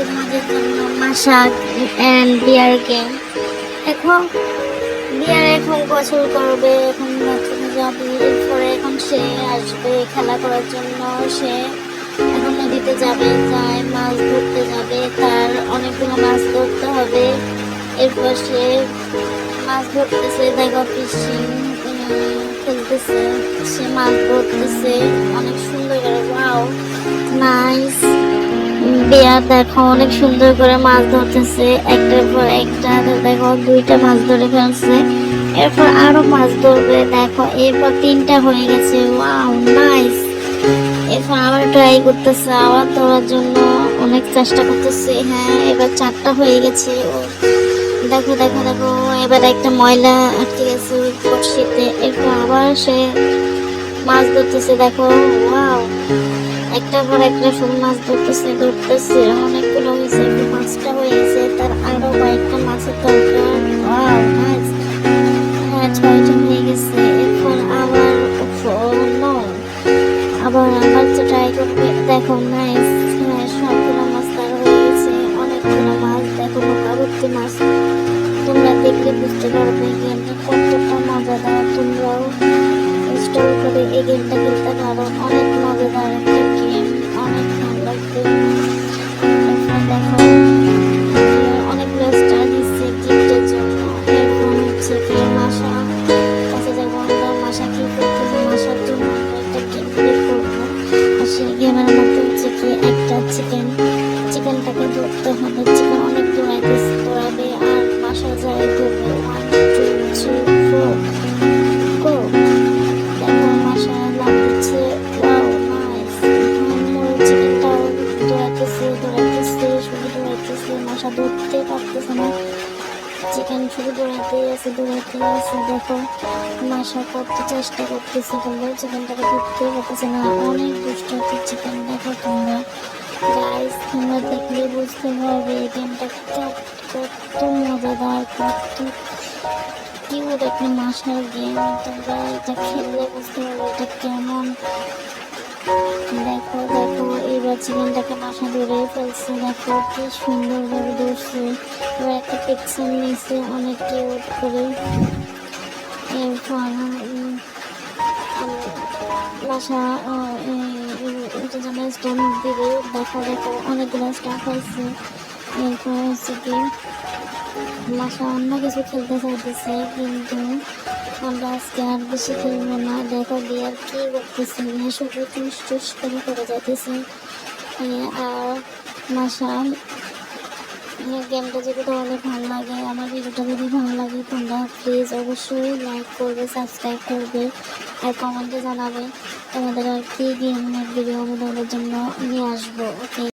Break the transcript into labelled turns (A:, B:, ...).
A: তোমাদের জন্য মাশা এন্ড বিয়ার গেম। এখন বিয়ার এখন গোসল করবে, এখন বাথরুমে যাবে, এরপরে এখন সে আসবে খেলা করার জন্য। সে এখন নদীতে যাবে, যায় মাছ ধরতে যাবে, তার অনেকগুলো মাছ ধরতে হবে। এরপর সে মাছ ধরতেছে, দেখো ফিশিং খেলতেছে, সে মাছ ধরতেছে অনেক সুন্দর করে। Wow nice. বিয়া দেখো অনেক সুন্দর করে মাছ ধরতেছে, একটার পর একটা। দেখো দুইটা মাছ ধরে ফেলছে, এরপর আরো মাছ ধরবে। দেখো এরপর তিনটা হয়ে গেছে। Wow nice. এরপর আবার ট্রাই করতেছে, আবার ধরার জন্য অনেক চেষ্টা করতেছে। হ্যাঁ এবার চারটা হয়ে গেছে। ও দেখো দেখো দেখো, এবার একটা ময়লা আটকে গেছে ওই বড়শিতে। এরপর আবার সে মাছ ধরতেছে। দেখো ওয়াও, একটার পর একটা সব মাছ ধরতেছে ধরতেছে, অনেকগুলো হয়েছে। একটু পাঁচটা হয়ে গেছে, তার আরো কয়েকটা মাছের দরকার। Wow nice. হ্যাঁ ছয়টা হয়ে গেছে। এরপর আবার আবার আবার তো ট্রাই করবে। দেখো নাইস। হ্যাঁ সবগুলো মাছ তার হয়ে গেছে, অনেকগুলো মাছ। দেখো লোকাবর্তী মাছ, তোমরা দেখলে বুঝতে পারবে গেমটা কতটা মজাদার। তোমরাও ইনস্টল করে এই গেমটা খেলতে পারো, অনেক মজাদার একটা গেম, অনেক ভালো লাগবে। এরপর দেখো অনেকগুলো স্টার দিচ্ছে গিফটের জন্য। এরপর হচ্ছে কি মাশা কাছে যাবো আমরা, মাশা কি করতেছে, মাশার জন্য আমরা একটা গেম প্লে করবো। আর সেই গেমের মধ্যে হচ্ছে কি একটা চিকেনটাকে ধরতে হবে। চিকেন অনেক দৌড়াবে আর মাশা যায় ধরবে। 1 2 3 4 গো। দেখো মাশা লাভ দিচ্ছে। Wow nice. চিকেনটাও দৌড়াইতেছে শুধু দৌড়াইতেছে, মাশা ধরতে পারতেছে না। চিকেন শুধু দৌড়াতেই আছে দৌড়াতেই আছে। দেখো মাশা কত চেষ্টা করতেছে কিন্তু চিকেনটাকে ধরতে পারতেছে না, অনেক দুষ্ট হচ্ছে চিকেন। দেখো তোমরা গাইস, তোমরা দেখলে বুঝতে পারবে এই গেমটা কত মজাদার, কত কিউট একটা মাশার গেম। তোমরা এটা খেললে বুঝতে পারবে এটা কেমন। দেখো দেখো এবার চিকেনটাকে মাশা ধরে ফেলছে। দেখো কি সুন্দর ভাবে ধরছে। এবার একটা পিকচার নিয়েছে অনেক কিউট করে। এরপর বাসা এটা যেন স্ট্যাম্প দিবে। দেখো দেখো অনেকগুলো স্টাফ আছে। এরপর হচ্ছে কি বাসা অন্য কিছু খেলতে চাইতেছে, কিন্তু আমরা আজকে আর বেশি খেলবো না। দেখো বিয়ার কি করতেছে, শুধু চুস চুস করে যাইতেছে। আর মাসা গেমটা যদি তোমাদের ভালো লাগে, আমার ভিডিওটা যদি ভালো লাগে, তোমরা প্লিজ অবশ্যই লাইক করবে, সাবস্ক্রাইব করবে আর কমেন্টে জানাবে তোমাদের আর কি গেমের ভিডিও আমি তোমাদের জন্য নিয়ে আসবো। ওকে।